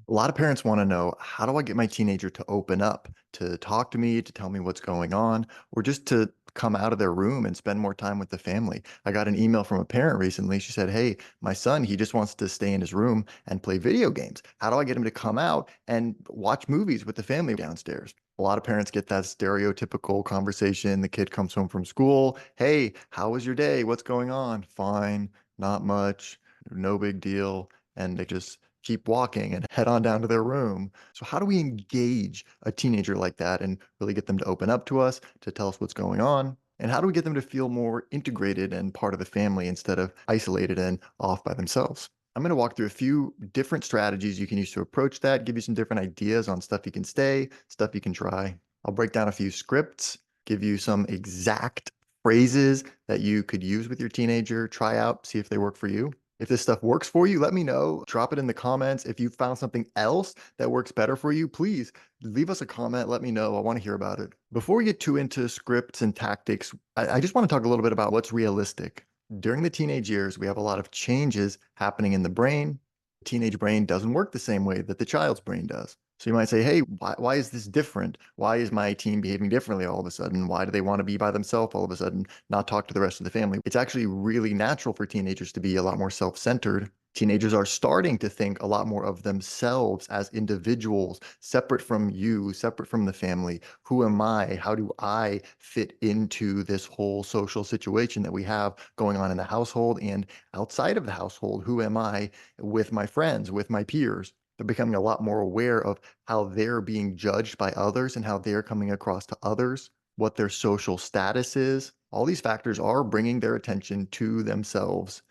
A lot of parents want to know, how do I get my teenager to open up, to talk to me, to tell me what's going on, or just to come out of their room and spend more time with the family? I got an email from a parent recently. She said, "Hey, my son, he just wants to stay in his room and play video games. How do I get him to come out and watch movies with the family downstairs?" A lot of parents get that stereotypical conversation. The kid comes home from school. "Hey, how was your day? What's going on?" "Fine, not much, no big deal." And they just keep walking and head on down to their room. So how do we engage a teenager like that and really get them to open up to us, to tell us what's going on? And how do we get them to feel more integrated and part of the family instead of isolated and off by themselves? I'm going to walk through a few different strategies you can use to approach that, give you some different ideas on stuff you can stay, stuff you can try. I'll break down a few scripts, give you some exact phrases that you could use with your teenager, try out, see if they work for you. If this stuff works for you, let me know. Drop it in the comments. If you found something else that works better for you, please leave us a comment. Let me know. I want to hear about it. Before we get too into scripts and tactics, I just want to talk a little bit about what's realistic. During the teenage years, we have a lot of changes happening in the brain. The teenage brain doesn't work the same way that the child's brain does. So you might say, "Hey, why is this different? Why is my teen behaving differently all of a sudden? Why do they want to be by themselves all of a sudden, not talk to the rest of the family?" It's actually really natural for teenagers to be a lot more self-centered. Teenagers are starting to think a lot more of themselves as individuals, separate from you, separate from the family. Who am I? How do I fit into this whole social situation that we have going on in the household and outside of the household? Who am I with my friends, with my peers? They're becoming a lot more aware of how they're being judged by others and how they're coming across to others, what their social status is. All these factors are bringing their attention to themselves.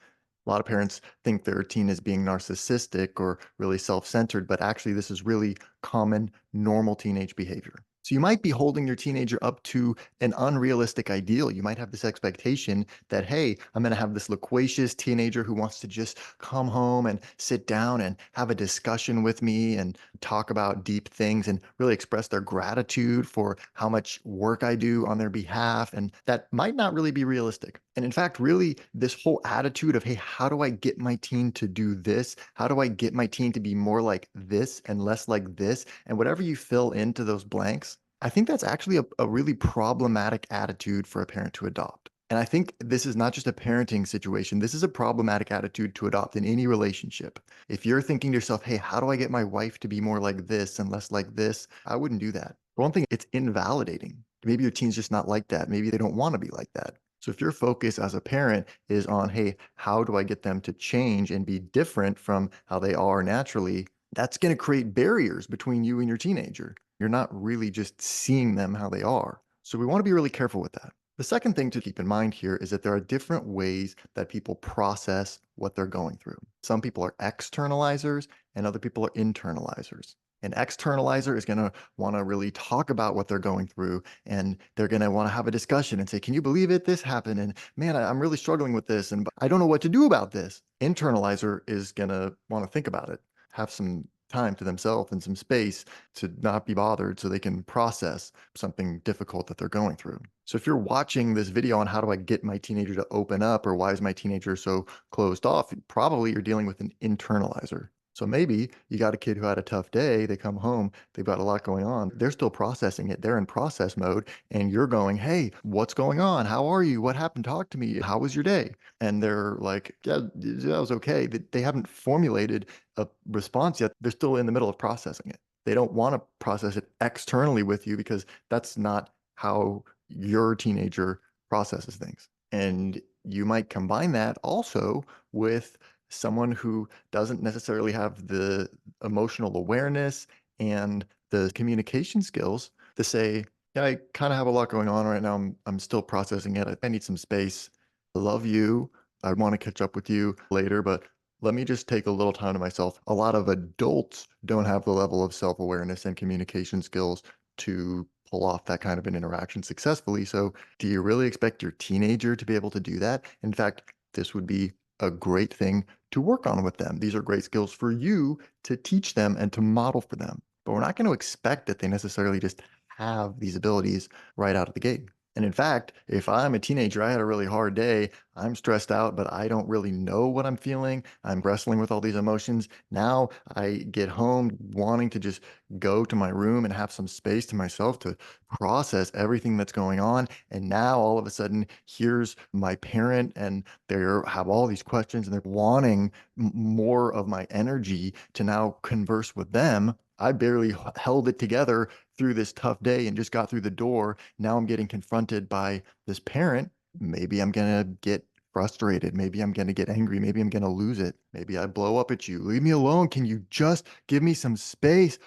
A lot of parents think their teen is being narcissistic or really self-centered, but actually this is really common, normal teenage behavior. So you might be holding your teenager up to an unrealistic ideal. You might have this expectation that, hey, I'm going to have this loquacious teenager who wants to just come home and sit down and have a discussion with me and talk about deep things and really express their gratitude for how much work I do on their behalf. And that might not really be realistic. And in fact, really, this whole attitude of, hey, how do I get my teen to do this? How do I get my teen to be more like this and less like this? And whatever you fill into those blanks, I think that's actually a really problematic attitude for a parent to adopt. And I think this is not just a parenting situation. This is a problematic attitude to adopt in any relationship. If you're thinking to yourself, hey, how do I get my wife to be more like this and less like this? I wouldn't do that. For one thing, it's invalidating. Maybe your teen's just not like that. Maybe they don't want to be like that. So if your focus as a parent is on, hey, how do I get them to change and be different from how they are naturally, that's going to create barriers between you and your teenager. You're not really just seeing them how they are. So we want to be really careful with that. The second thing to keep in mind here is that there are different ways that people process what they're going through. Some people are externalizers and other people are internalizers. An externalizer is going to want to really talk about what they're going through, and they're going to want to have a discussion and say, "Can you believe it? This happened. And man, I'm really struggling with this. And I don't know what to do about this." Internalizer is going to want to think about it, have some time to themselves and some space to not be bothered so they can process something difficult that they're going through. So if you're watching this video on how do I get my teenager to open up or why is my teenager so closed off, probably you're dealing with an internalizer. So maybe you got a kid who had a tough day, they come home, they've got a lot going on. They're still processing it. They're in process mode and you're going, "Hey, what's going on? How are you? What happened? Talk to me. How was your day?" And they're like, "Yeah, that was okay." They haven't formulated a response yet. They're still in the middle of processing it. They don't want to process it externally with you because that's not how your teenager processes things. And you might combine that also with someone who doesn't necessarily have the emotional awareness and the communication skills to say, "Yeah, I kind of have a lot going on right now. I'm still processing it. I need some space. I love you. I want to catch up with you later, but let me just take a little time to myself." A lot of adults don't have the level of self-awareness and communication skills to pull off that kind of an interaction successfully. So, do you really expect your teenager to be able to do that? In fact, this would be a great thing to work on with them. These are great skills for you to teach them and to model for them. But we're not going to expect that they necessarily just have these abilities right out of the gate. And in fact, if I'm a teenager, I had a really hard day, I'm stressed out, but I don't really know what I'm feeling. I'm wrestling with all these emotions. Now I get home wanting to just go to my room and have some space to myself to process everything that's going on. And now all of a sudden, here's my parent, and they have all these questions and they're wanting more of my energy to now converse with them. I barely held it together through this tough day and just got through the door. Now I'm getting confronted by this parent. Maybe I'm going to get frustrated. Maybe I'm going to get angry. Maybe I'm going to lose it. Maybe I blow up at you. Leave me alone. Can you just give me some space?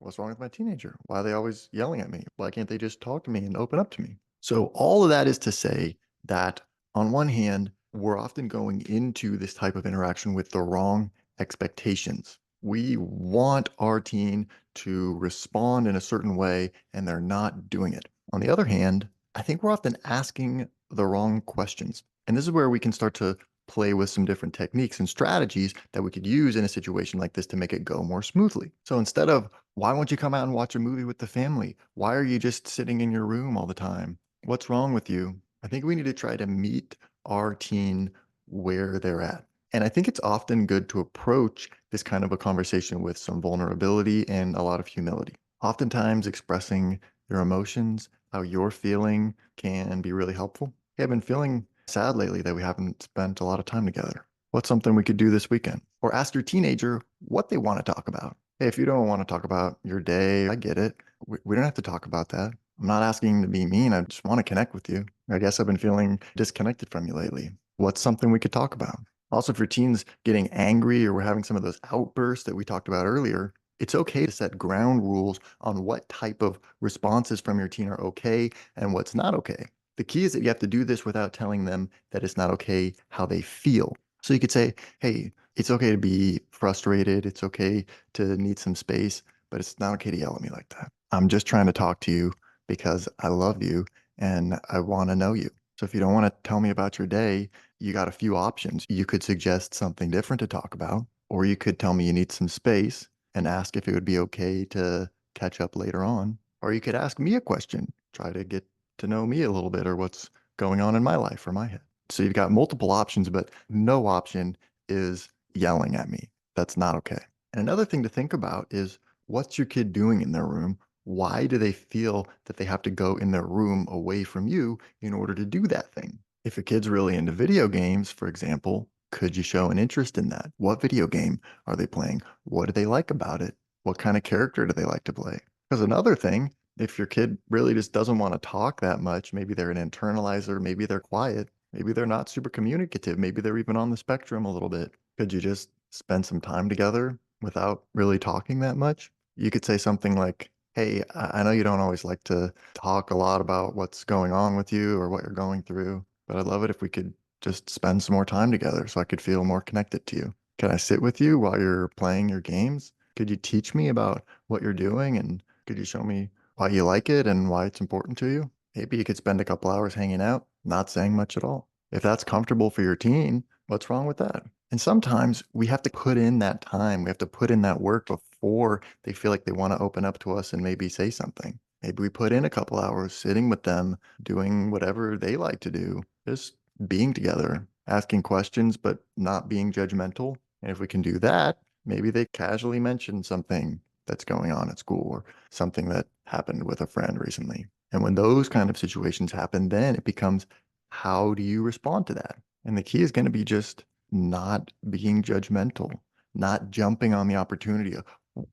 What's wrong with my teenager? Why are they always yelling at me? Why can't they just talk to me and open up to me? So, all of that is to say that on one hand, we're often going into this type of interaction with the wrong expectations. We want our teen to respond in a certain way, and they're not doing it. On the other hand, I think we're often asking the wrong questions. And this is where we can start to play with some different techniques and strategies that we could use in a situation like this to make it go more smoothly. So instead of, why won't you come out and watch a movie with the family? Why are you just sitting in your room all the time? What's wrong with you? I think we need to try to meet our teen where they're at. And I think it's often good to approach this kind of a conversation with some vulnerability and a lot of humility. Oftentimes, expressing your emotions, how you're feeling, can be really helpful. Hey, I've been feeling sad lately that we haven't spent a lot of time together. What's something we could do this weekend? Or ask your teenager what they want to talk about. Hey, if you don't want to talk about your day, I get it. We don't have to talk about that. I'm not asking to be mean. I just want to connect with you. I guess I've been feeling disconnected from you lately. What's something we could talk about? Also, if your teen's getting angry or we're having some of those outbursts that we talked about earlier, it's okay to set ground rules on what type of responses from your teen are okay and what's not okay. The key is that you have to do this without telling them that it's not okay how they feel. So you could say, hey, it's okay to be frustrated. It's okay to need some space, but it's not okay to yell at me like that. I'm just trying to talk to you because I love you and I want to know you. So if you don't want to tell me about your day, you got a few options. You could suggest something different to talk about, or you could tell me you need some space and ask if it would be okay to catch up later on. Or you could ask me a question, try to get to know me a little bit or what's going on in my life or my head. So you've got multiple options, but no option is yelling at me. That's not okay. And another thing to think about is, what's your kid doing in their room? Why do they feel that they have to go in their room away from you in order to do that thing? If a kid's really into video games, for example, could you show an interest in that? What video game are they playing? What do they like about it? What kind of character do they like to play? Because another thing, if your kid really just doesn't want to talk that much, maybe they're an internalizer, maybe they're quiet, maybe they're not super communicative, maybe they're even on the spectrum a little bit. Could you just spend some time together without really talking that much? You could say something like, hey, I know you don't always like to talk a lot about what's going on with you or what you're going through, but I'd love it if we could just spend some more time together so I could feel more connected to you. Can I sit with you while you're playing your games? Could you teach me about what you're doing, and could you show me why you like it and why it's important to you? Maybe you could spend a couple hours hanging out, not saying much at all. If that's comfortable for your teen, what's wrong with that? And sometimes we have to put in that time. We have to put in that work before they feel like they want to open up to us and maybe say something. Maybe we put in a couple hours sitting with them, doing whatever they like to do, just being together, asking questions, but not being judgmental. And if we can do that, maybe they casually mention something that's going on at school or something that happened with a friend recently. And when those kind of situations happen, then it becomes, how do you respond to that? And the key is going to be just not being judgmental, not jumping on the opportunity.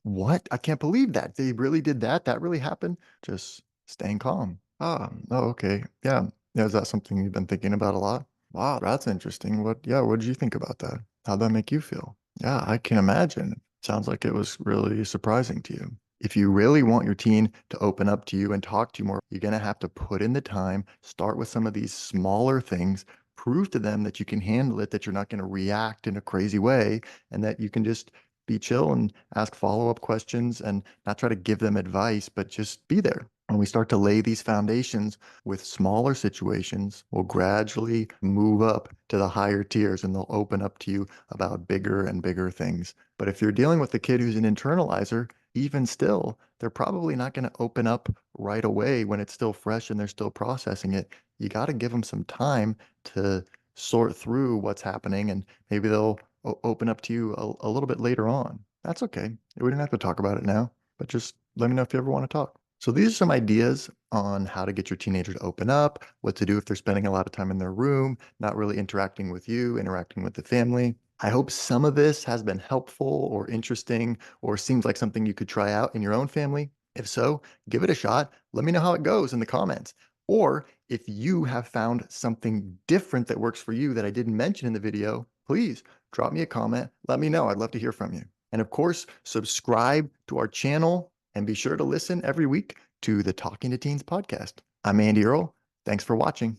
What? I can't believe that. They really did that? That really happened? Just staying calm. Oh, okay. Yeah. Yeah. Is that something you've been thinking about a lot? Wow, that's interesting. What did you think about that? How'd that make you feel? Yeah, I can imagine. Sounds like it was really surprising to you. If you really want your teen to open up to you and talk to you more, you're going to have to put in the time, start with some of these smaller things, prove to them that you can handle it, that you're not going to react in a crazy way, and that you can just be chill and ask follow-up questions and not try to give them advice, but just be there. When we start to lay these foundations with smaller situations, we'll gradually move up to the higher tiers and they'll open up to you about bigger and bigger things. But if you're dealing with a kid who's an internalizer, even still, they're probably not going to open up right away when it's still fresh and they're still processing it. You got to give them some time to sort through what's happening, and maybe they'll open up to you a little bit later on. That's okay. We don't have to talk about it now, but just let me know if you ever want to talk. So these are some ideas on how to get your teenager to open up, what to do if they're spending a lot of time in their room, not really interacting with you, interacting with the family. I hope some of this has been helpful or interesting or seems like something you could try out in your own family. If so, give it a shot. Let me know how it goes in the comments. Or if you have found something different that works for you that I didn't mention in the video, please drop me a comment. Let me know. I'd love to hear from you. And of course, subscribe to our channel and be sure to listen every week to the Talking to Teens podcast. I'm Andy Earle. Thanks for watching.